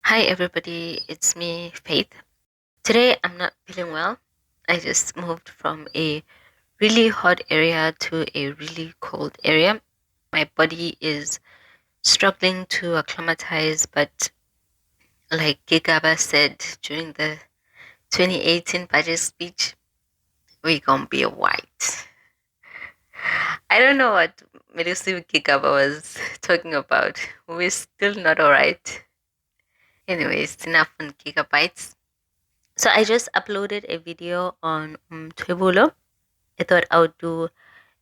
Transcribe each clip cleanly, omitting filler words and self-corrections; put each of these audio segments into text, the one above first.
Hi everybody, it's me, Faith. Today I'm not feeling well. I just moved from a really hot area to a really cold area. My body is struggling to acclimatize, but like Gigaba said during the 2018 budget speech, we gonna be white. I don't know what Melusi Gigaba was talking about. We're still not alright. Anyways, enough on gigabytes. So I just uploaded a video on Twebulo. I thought I would do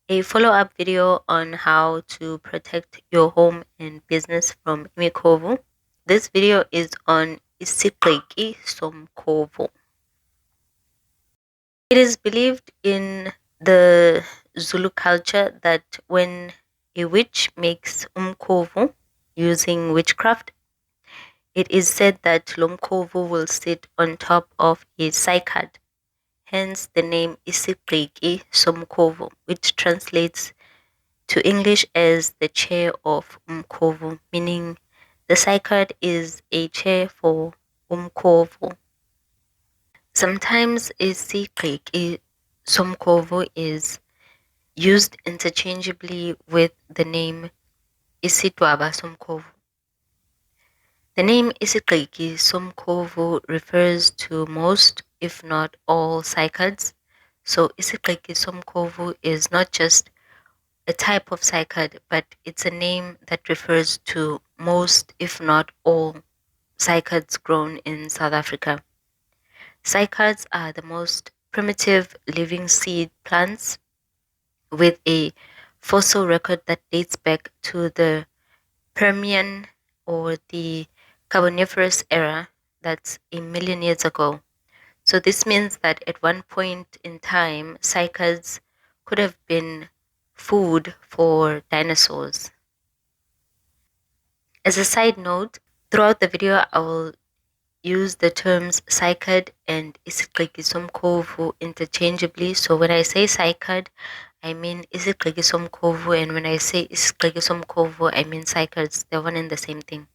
a follow-up video on how to protect your home and business from Imikovu. This video is on Isigqiki-somkhovu. It is believed in the Zulu culture that when a witch makes umkovu using witchcraft, it is said that Lomkovu will sit on top of a cycad. Hence the name Isigqiki-somkhovu, which translates to English as the chair of Umkovu, meaning the cycad is a chair for Umkovu. Sometimes Isigqiki-somkhovu is used interchangeably with the name isidwaba-somkhovu. The name Isigqiki-somkhovu refers to most, if not all, cycads. So Isigqiki-somkhovu is not just a type of cycad, but it's a name that refers to most, if not all, cycads grown in South Africa. Cycads are the most primitive living seed plants with a fossil record that dates back to the Permian or the Carboniferous era. That's a million years ago. So this means that at one point in time, cycads could have been food for dinosaurs. As a side note, throughout the video, I will use the terms cycad and Isigqiki-somkhovu interchangeably. So when I say cycad, I mean Isigqiki-somkhovu, and when I say Isigqiki-somkhovu, I mean cycads. They're one and the same thing.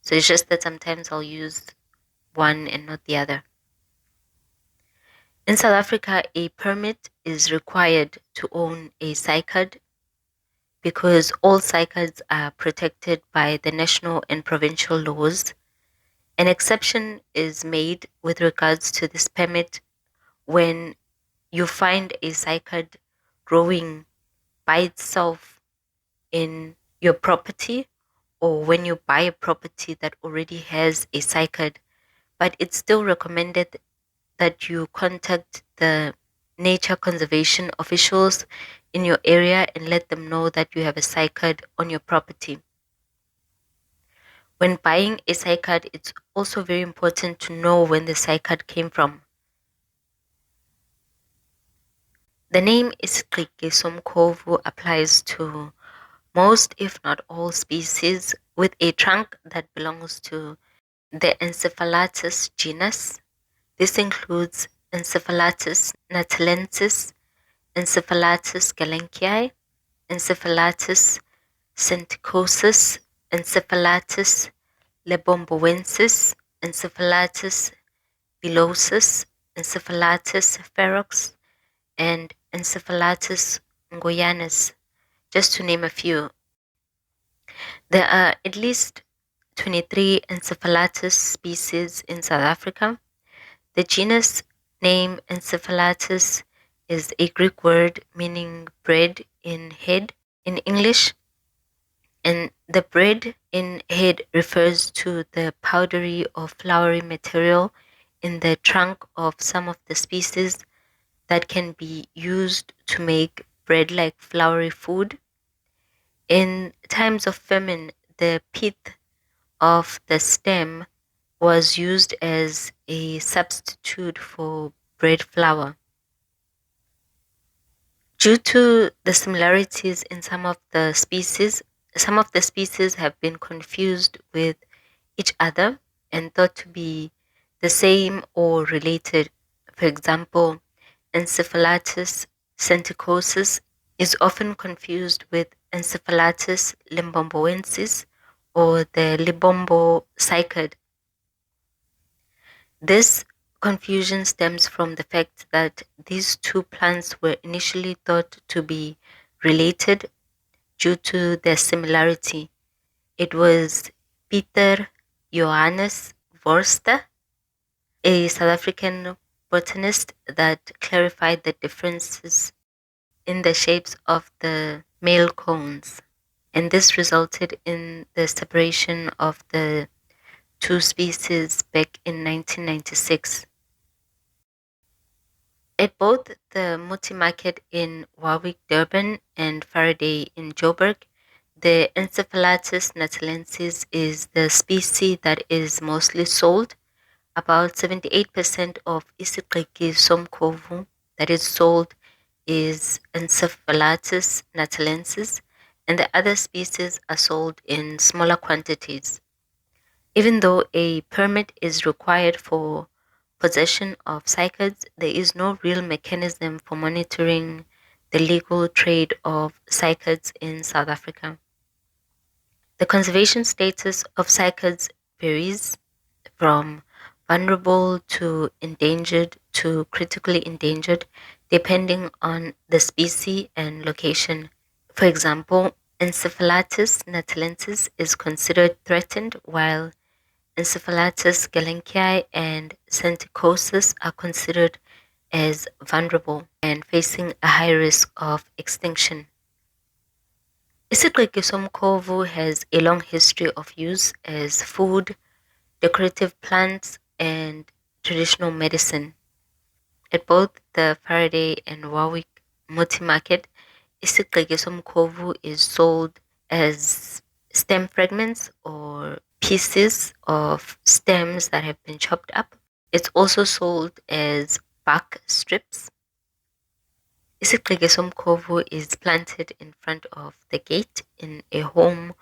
So it's just that sometimes I'll use one and not the other. In South Africa, a permit is required to own a cycad because all cycads are protected by the national and provincial laws. An exception is made with regards to this permit when you find a cycad growing by itself in your property, or when you buy a property that already has a cycad, but it's still recommended that you contact the nature conservation officials in your area and let them know that you have a cycad on your property. When buying a cycad, it's also very important to know when the cycad came from. The name Isigqiki-somkhovu applies to most, if not all, species with a trunk that belongs to the Encephalartos genus. This includes Encephalartos natalensis, Encephalartos galenkii, Encephalartos centicosus, Encephalartos lebomboensis, Encephalartos villosus, Encephalartos ferox, and Encephalartos ngoyanus, just to name a few. There are at least 23 Encephalartos species in South Africa. The genus name Encephalartos is a Greek word meaning bread in head in English, and the bread in head refers to the powdery or floury material in the trunk of some of the species that can be used to make bread-like floury food. In times of famine, the pith of the stem was used as a substitute for bread flour. Due to the similarities in some of the species have been confused with each other and thought to be the same or related. For example, Encephalatus centicosus is often confused with Encephalatus limbomboensis or the libombo cycad. This confusion stems from the fact that these two plants were initially thought to be related due to their similarity. It was Peter Johannes Forster, a South African botanist, that clarified the differences in the shapes of the male cones, and this resulted in the separation of the two species back in 1996. At both the Muti market in Warwick, Durban, and Faraday in Joburg, the Encephalatus natalensis is the species that is mostly sold. About 78% of Isigqiki-somkhovu that is sold is Encephalatus natalensis, and the other species are sold in smaller quantities. Even though a permit is required for possession of cycads, there is no real mechanism for monitoring the legal trade of cycads in South Africa. The conservation status of cycads varies from vulnerable to endangered to critically endangered, depending on the species and location. For example, Encephalatus natalensis is considered threatened, while Encephalatus galenkii and senticosus are considered as vulnerable and facing a high risk of extinction. Isigqiki-somkhovu has a long history of use as food, decorative plants, and traditional medicine. At both the Faraday and Warwick Muti market, Isigqiki-somkhovu is sold as stem fragments or pieces of stems that have been chopped up. It's also sold as bark strips. Isigqiki-somkhovu is planted in front of the gate in a home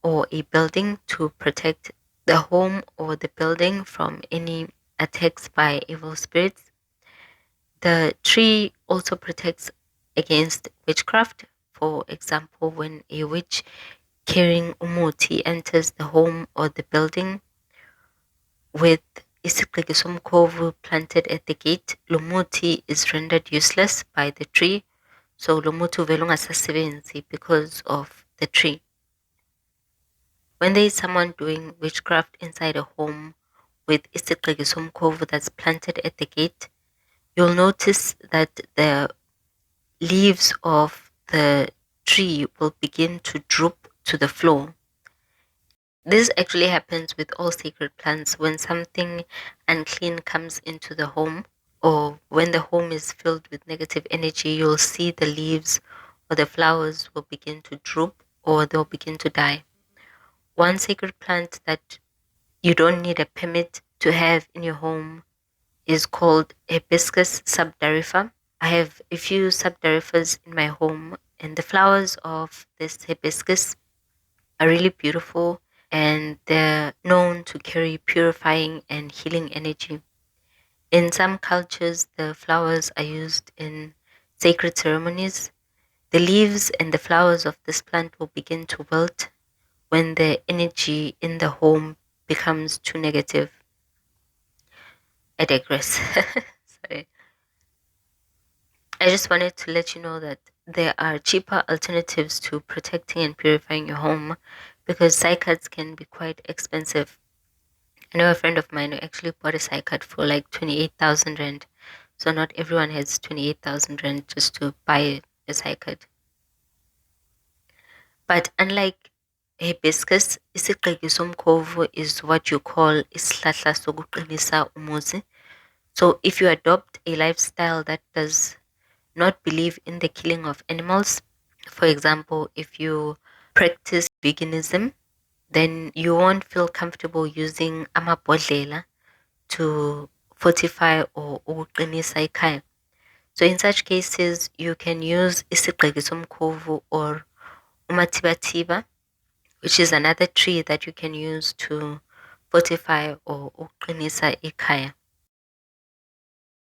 or a building to protect the home or the building from any attacks by evil spirits. The tree also protects against witchcraft. For example, when a witch carrying umuti enters the home or the building with Isigqiki-somkhovu planted at the gate, lumuti is rendered useless by the tree. So lumuti uvele ungasasebenzi because of the tree. When there is someone doing witchcraft inside a home with Isigqiki-somkhovu that's planted at the gate, you'll notice that the leaves of the tree will begin to droop to the floor. This actually happens with all sacred plants. When something unclean comes into the home, or when the home is filled with negative energy, you'll see the leaves or the flowers will begin to droop or they'll begin to die. One sacred plant that you don't need a permit to have in your home is called Hibiscus subdarifa. I have a few subdarifas in my home, and the flowers of this hibiscus are really beautiful, and they're known to carry purifying and healing energy. In some cultures, the flowers are used in sacred ceremonies. The leaves and the flowers of this plant will begin to wilt when the energy in the home becomes too negative. I digress. Sorry. I just wanted to let you know that there are cheaper alternatives to protecting and purifying your home because cycads can be quite expensive. I know a friend of mine who actually bought a cycad for like 28,000 rand. So not everyone has 28,000 rand just to buy a cycad. But unlike hibiscus, Isigqiki-somkhovu is what you call isihlahla sokuqinisa umuzi. So if you adopt a lifestyle that does not believe in the killing of animals, for example, if you practice veganism, then you won't feel comfortable using amabhodlela to fortify or ukuqinisa ikhaya. So in such cases, you can use isigqiki-somkhovu or umatibatiba, which is another tree that you can use to fortify or ukuqinisa ikhaya.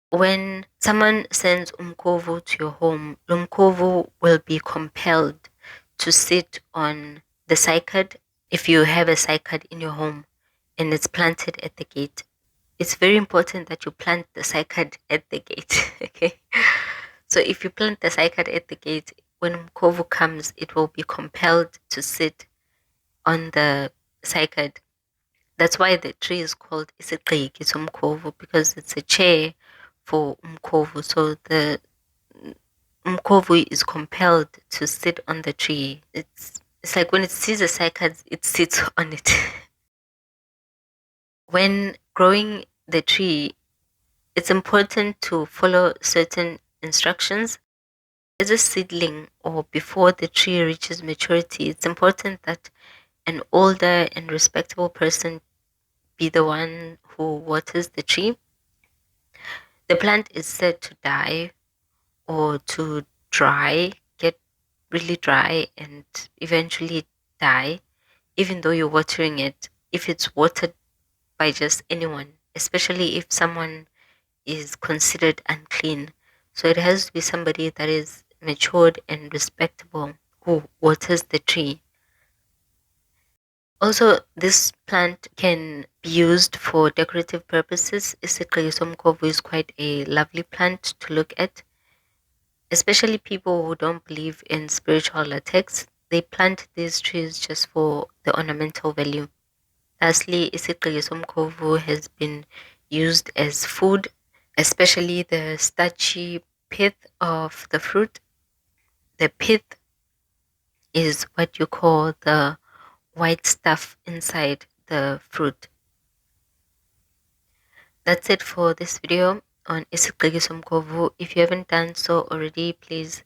When someone sends umkhovu to your home, umkhovu will be compelled to sit on the cycad if you have a cycad in your home and it's planted at the gate. it's very important that you plant the cycad at the gate. Okay. So if you plant the cycad at the gate, when Umkhovu comes, it will be compelled to sit on the cycad. That's why the tree is called Isigqiki-somkhovu, because it's a chair for Umkhovu. So the Umkhovu is compelled to sit on the tree. It's like when it sees a cycad, it sits on it. When growing the tree, it's important to follow certain instructions. As a seedling or before the tree reaches maturity, it's important that an older and respectable person be the one who waters the tree. The plant is said to die or to get really dry and eventually die, even though you're watering it, if it's watered by just anyone, especially if someone is considered unclean. So it has to be somebody that is matured and respectable who waters the tree. Also, this plant can be used for decorative purposes. Isigqiki-somkhovu is quite a lovely plant to look at, especially people who don't believe in spiritual attacks. They plant these trees just for the ornamental value. Lastly, Isigqiki-somkhovu has been used as food, especially the starchy pith of the fruit. The pith is what you call the white stuff inside the fruit. That's it for this video on Isigqiki-somkhovu. If you haven't done so already, please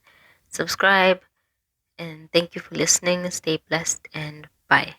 subscribe, and thank you for listening. Stay blessed and bye.